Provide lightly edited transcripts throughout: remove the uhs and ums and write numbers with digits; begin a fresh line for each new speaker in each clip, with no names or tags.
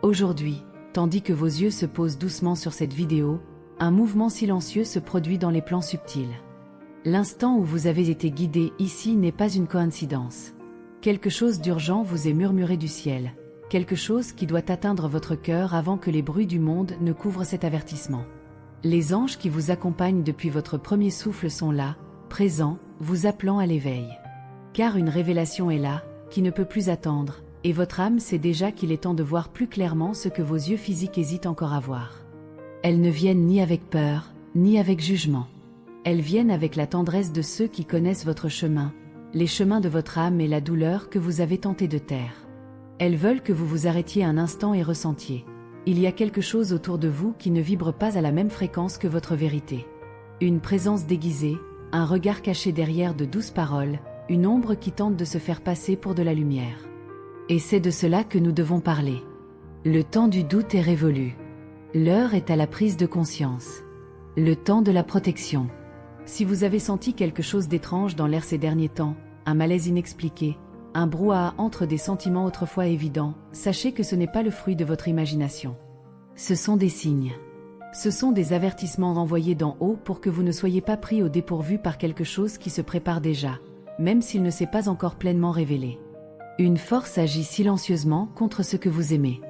Aujourd'hui, tandis que vos yeux se posent doucement sur cette vidéo, un mouvement silencieux se produit dans les plans subtils. L'instant où vous avez été guidé ici n'est pas une coïncidence. Quelque chose d'urgent vous est murmuré du ciel, quelque chose qui doit atteindre votre cœur avant que les bruits du monde ne couvrent cet avertissement. Les anges qui vous accompagnent depuis votre premier souffle sont là, présents, vous appelant à l'éveil. Car une révélation est là, qui ne peut plus attendre, et votre âme sait déjà qu'il est temps de voir plus clairement ce que vos yeux physiques hésitent encore à voir. Elles ne viennent ni avec peur, ni avec jugement. Elles viennent avec la tendresse de ceux qui connaissent votre chemin, les chemins de votre âme et la douleur que vous avez tenté de taire. Elles veulent que vous vous arrêtiez un instant et ressentiez. Il y a quelque chose autour de vous qui ne vibre pas à la même fréquence que votre vérité. Une présence déguisée, un regard caché derrière de douces paroles, une ombre qui tente de se faire passer pour de la lumière. Et c'est de cela que nous devons parler. Le temps du doute est révolu. L'heure est à la prise de conscience. Le temps de la protection. Si vous avez senti quelque chose d'étrange dans l'air ces derniers temps, un malaise inexpliqué, un brouhaha entre des sentiments autrefois évidents, sachez que ce n'est pas le fruit de votre imagination. Ce sont des signes. Ce sont des avertissements envoyés d'en haut pour que vous ne soyez pas pris au dépourvu par quelque chose qui se prépare déjà, même s'il ne s'est pas encore pleinement révélé. Une force agit silencieusement contre ce que vous aimez.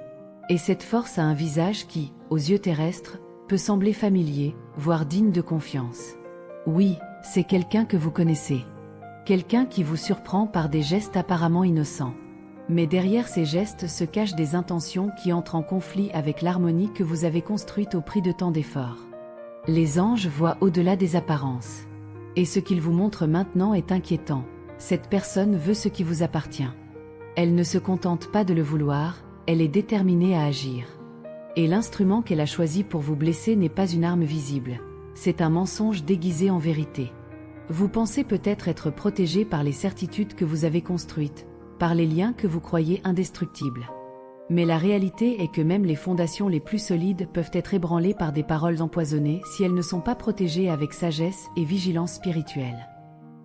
Et cette force a un visage qui, aux yeux terrestres, peut sembler familier, voire digne de confiance. Oui, c'est quelqu'un que vous connaissez. Quelqu'un qui vous surprend par des gestes apparemment innocents. Mais derrière ces gestes se cachent des intentions qui entrent en conflit avec l'harmonie que vous avez construite au prix de tant d'efforts. Les anges voient au-delà des apparences. Et ce qu'ils vous montrent maintenant est inquiétant. Cette personne veut ce qui vous appartient. Elle ne se contente pas de le vouloir, elle est déterminée à agir. Et l'instrument qu'elle a choisi pour vous blesser n'est pas une arme visible. C'est un mensonge déguisé en vérité. Vous pensez peut-être être protégé par les certitudes que vous avez construites, par les liens que vous croyez indestructibles. Mais la réalité est que même les fondations les plus solides peuvent être ébranlées par des paroles empoisonnées si elles ne sont pas protégées avec sagesse et vigilance spirituelle.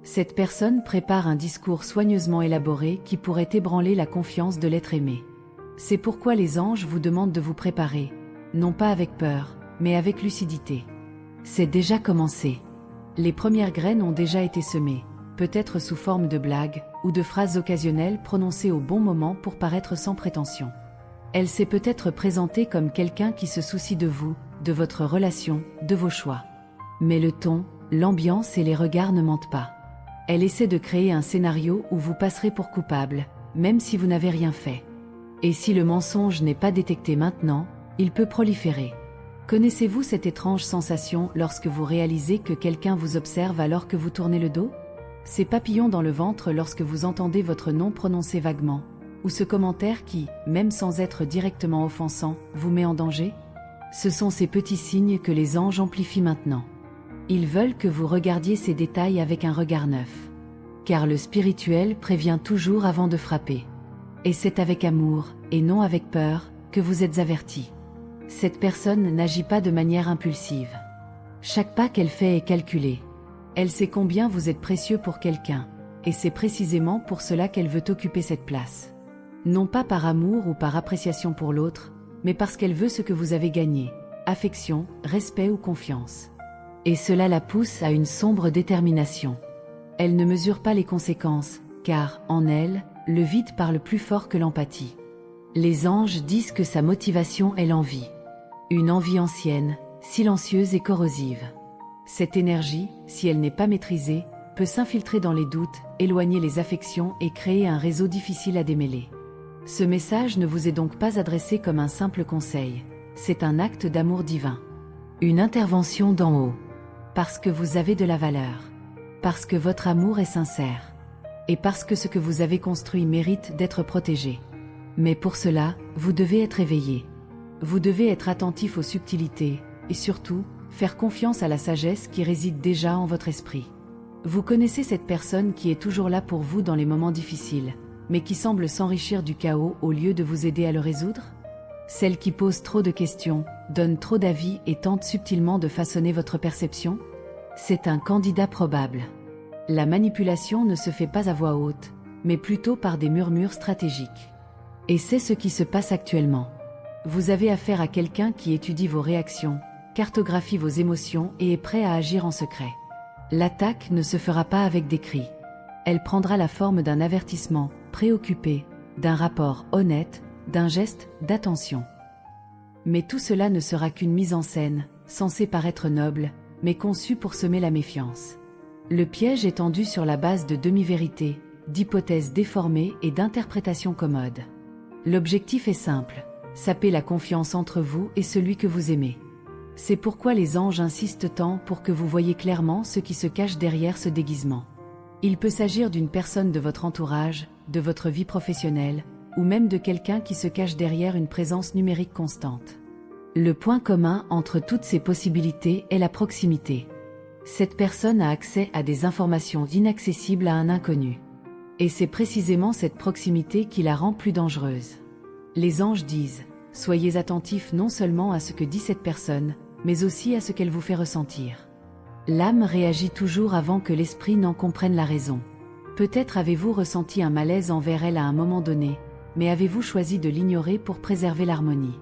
Cette personne prépare un discours soigneusement élaboré qui pourrait ébranler la confiance de l'être aimé. C'est pourquoi les anges vous demandent de vous préparer, non pas avec peur, mais avec lucidité. C'est déjà commencé. Les premières graines ont déjà été semées, peut-être sous forme de blagues ou de phrases occasionnelles prononcées au bon moment pour paraître sans prétention. Elle s'est peut-être présentée comme quelqu'un qui se soucie de vous, de votre relation, de vos choix. Mais le ton, l'ambiance et les regards ne mentent pas. Elle essaie de créer un scénario où vous passerez pour coupable, même si vous n'avez rien fait. Et si le mensonge n'est pas détecté maintenant, il peut proliférer. Connaissez-vous cette étrange sensation lorsque vous réalisez que quelqu'un vous observe alors que vous tournez le dos? Ces papillons dans le ventre lorsque vous entendez votre nom prononcé vaguement? Ou ce commentaire qui, même sans être directement offensant, vous met en danger? Ce sont ces petits signes que les anges amplifient maintenant. Ils veulent que vous regardiez ces détails avec un regard neuf. Car le spirituel prévient toujours avant de frapper. Et c'est avec amour, et non avec peur, que vous êtes avertis. Cette personne n'agit pas de manière impulsive. Chaque pas qu'elle fait est calculé. Elle sait combien vous êtes précieux pour quelqu'un, et c'est précisément pour cela qu'elle veut occuper cette place. Non pas par amour ou par appréciation pour l'autre, mais parce qu'elle veut ce que vous avez gagné, affection, respect ou confiance. Et cela la pousse à une sombre détermination. Elle ne mesure pas les conséquences, car, en elle, le vide parle plus fort que l'empathie. Les anges disent que sa motivation est l'envie. Une envie ancienne, silencieuse et corrosive. Cette énergie, si elle n'est pas maîtrisée, peut s'infiltrer dans les doutes, éloigner les affections et créer un réseau difficile à démêler. Ce message ne vous est donc pas adressé comme un simple conseil, c'est un acte d'amour divin. Une intervention d'en haut. Parce que vous avez de la valeur. Parce que votre amour est sincère. Et parce que ce que vous avez construit mérite d'être protégé. Mais pour cela, vous devez être éveillé. Vous devez être attentif aux subtilités, et surtout, faire confiance à la sagesse qui réside déjà en votre esprit. Vous connaissez cette personne qui est toujours là pour vous dans les moments difficiles, mais qui semble s'enrichir du chaos au lieu de vous aider à le résoudre? Celle qui pose trop de questions, donne trop d'avis et tente subtilement de façonner votre perception? C'est un candidat probable. La manipulation ne se fait pas à voix haute, mais plutôt par des murmures stratégiques. Et c'est ce qui se passe actuellement. Vous avez affaire à quelqu'un qui étudie vos réactions, cartographie vos émotions et est prêt à agir en secret. L'attaque ne se fera pas avec des cris. Elle prendra la forme d'un avertissement, préoccupé, d'un rapport honnête, d'un geste d'attention. Mais tout cela ne sera qu'une mise en scène, censée paraître noble, mais conçue pour semer la méfiance. Le piège est tendu sur la base de demi-vérités, d'hypothèses déformées et d'interprétations commodes. L'objectif est simple, saper la confiance entre vous et celui que vous aimez. C'est pourquoi les anges insistent tant pour que vous voyiez clairement ce qui se cache derrière ce déguisement. Il peut s'agir d'une personne de votre entourage, de votre vie professionnelle, ou même de quelqu'un qui se cache derrière une présence numérique constante. Le point commun entre toutes ces possibilités est la proximité. Cette personne a accès à des informations inaccessibles à un inconnu. Et c'est précisément cette proximité qui la rend plus dangereuse. Les anges disent, soyez attentifs non seulement à ce que dit cette personne, mais aussi à ce qu'elle vous fait ressentir. L'âme réagit toujours avant que l'esprit n'en comprenne la raison. Peut-être avez-vous ressenti un malaise envers elle à un moment donné, mais avez-vous choisi de l'ignorer pour préserver l'harmonie?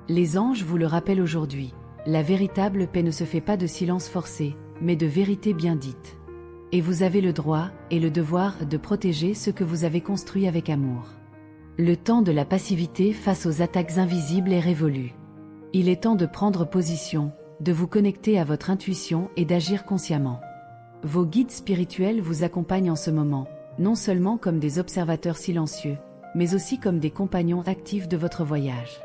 Les anges vous le rappellent aujourd'hui, la véritable paix ne se fait pas de silence forcé, mais de vérité bien dite. Et vous avez le droit et le devoir de protéger ce que vous avez construit avec amour. Le temps de la passivité face aux attaques invisibles est révolu. Il est temps de prendre position, de vous connecter à votre intuition et d'agir consciemment. Vos guides spirituels vous accompagnent en ce moment, non seulement comme des observateurs silencieux, mais aussi comme des compagnons actifs de votre voyage.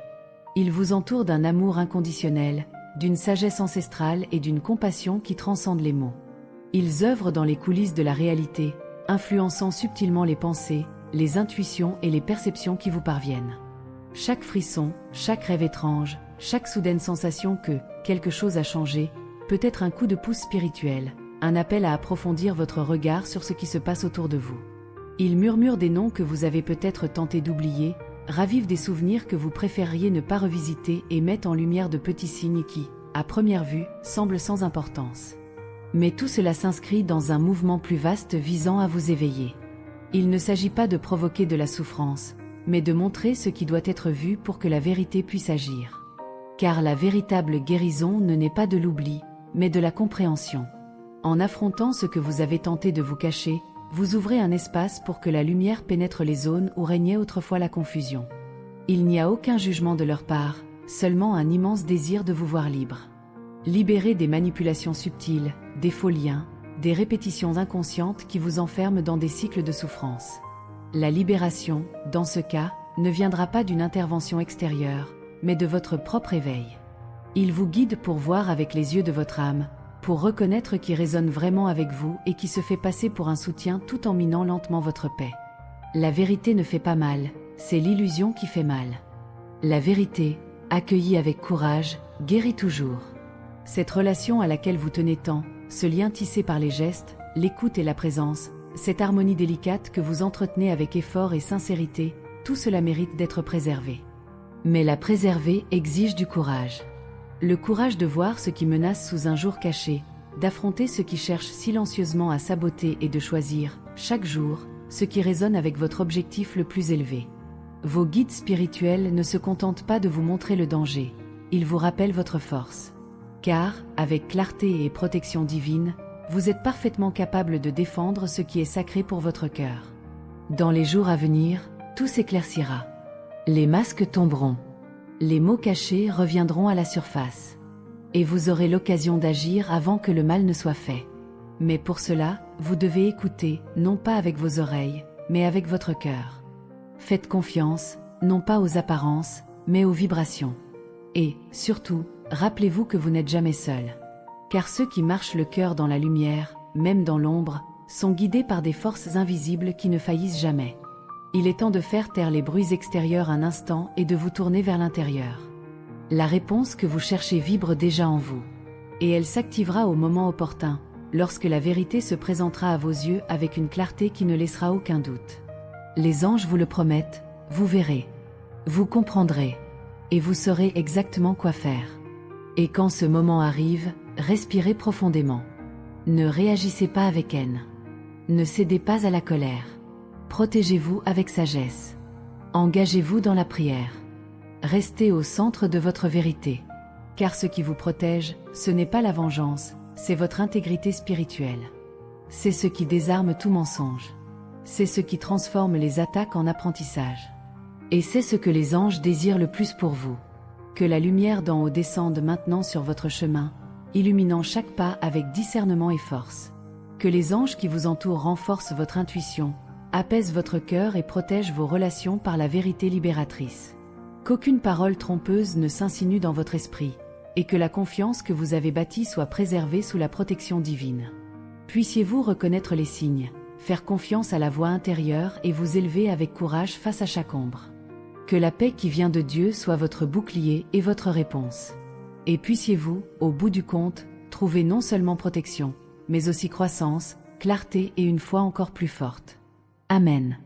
Ils vous entourent d'un amour inconditionnel, d'une sagesse ancestrale et d'une compassion qui transcendent les mots. Ils œuvrent dans les coulisses de la réalité, influençant subtilement les pensées, les intuitions et les perceptions qui vous parviennent. Chaque frisson, chaque rêve étrange, chaque soudaine sensation que quelque chose a changé, peut être un coup de pouce spirituel, un appel à approfondir votre regard sur ce qui se passe autour de vous. Ils murmurent des noms que vous avez peut-être tenté d'oublier, ravivent des souvenirs que vous préfériez ne pas revisiter et mettent en lumière de petits signes qui, à première vue, semblent sans importance. Mais tout cela s'inscrit dans un mouvement plus vaste visant à vous éveiller. Il ne s'agit pas de provoquer de la souffrance, mais de montrer ce qui doit être vu pour que la vérité puisse agir. Car la véritable guérison ne naît pas de l'oubli, mais de la compréhension. En affrontant ce que vous avez tenté de vous cacher, vous ouvrez un espace pour que la lumière pénètre les zones où régnait autrefois la confusion. Il n'y a aucun jugement de leur part, seulement un immense désir de vous voir libre. Libérés des manipulations subtiles, des faux liens, des répétitions inconscientes qui vous enferment dans des cycles de souffrance. La libération, dans ce cas, ne viendra pas d'une intervention extérieure, mais de votre propre éveil. Il vous guide pour voir avec les yeux de votre âme, pour reconnaître qui résonne vraiment avec vous et qui se fait passer pour un soutien tout en minant lentement votre paix. La vérité ne fait pas mal, c'est l'illusion qui fait mal. La vérité, accueillie avec courage, guérit toujours. Cette relation à laquelle vous tenez tant, ce lien tissé par les gestes, l'écoute et la présence, cette harmonie délicate que vous entretenez avec effort et sincérité, tout cela mérite d'être préservé. Mais la préserver exige du courage. Le courage de voir ce qui menace sous un jour caché, d'affronter ce qui cherche silencieusement à saboter et de choisir, chaque jour, ce qui résonne avec votre objectif le plus élevé. Vos guides spirituels ne se contentent pas de vous montrer le danger, ils vous rappellent votre force. Car, avec clarté et protection divine, vous êtes parfaitement capable de défendre ce qui est sacré pour votre cœur. Dans les jours à venir, tout s'éclaircira. Les masques tomberont. Les mots cachés reviendront à la surface. Et vous aurez l'occasion d'agir avant que le mal ne soit fait. Mais pour cela, vous devez écouter, non pas avec vos oreilles, mais avec votre cœur. Faites confiance, non pas aux apparences, mais aux vibrations. Et, surtout, rappelez-vous que vous n'êtes jamais seul. Car ceux qui marchent le cœur dans la lumière, même dans l'ombre, sont guidés par des forces invisibles qui ne faillissent jamais. Il est temps de faire taire les bruits extérieurs un instant et de vous tourner vers l'intérieur. La réponse que vous cherchez vibre déjà en vous. Et elle s'activera au moment opportun, lorsque la vérité se présentera à vos yeux avec une clarté qui ne laissera aucun doute. Les anges vous le promettent, vous verrez. Vous comprendrez. Et vous saurez exactement quoi faire. Et quand ce moment arrive, respirez profondément. Ne réagissez pas avec haine. Ne cédez pas à la colère. Protégez-vous avec sagesse. Engagez-vous dans la prière. Restez au centre de votre vérité. Car ce qui vous protège, ce n'est pas la vengeance, c'est votre intégrité spirituelle. C'est ce qui désarme tout mensonge. C'est ce qui transforme les attaques en apprentissage. Et c'est ce que les anges désirent le plus pour vous. Que la lumière d'en haut descende maintenant sur votre chemin, illuminant chaque pas avec discernement et force. Que les anges qui vous entourent renforcent votre intuition, apaisent votre cœur et protègent vos relations par la vérité libératrice. Qu'aucune parole trompeuse ne s'insinue dans votre esprit, et que la confiance que vous avez bâtie soit préservée sous la protection divine. Puissiez-vous reconnaître les signes, faire confiance à la voix intérieure et vous élever avec courage face à chaque ombre. Que la paix qui vient de Dieu soit votre bouclier et votre réponse. Et puissiez-vous, au bout du compte, trouver non seulement protection, mais aussi croissance, clarté et une foi encore plus forte. Amen.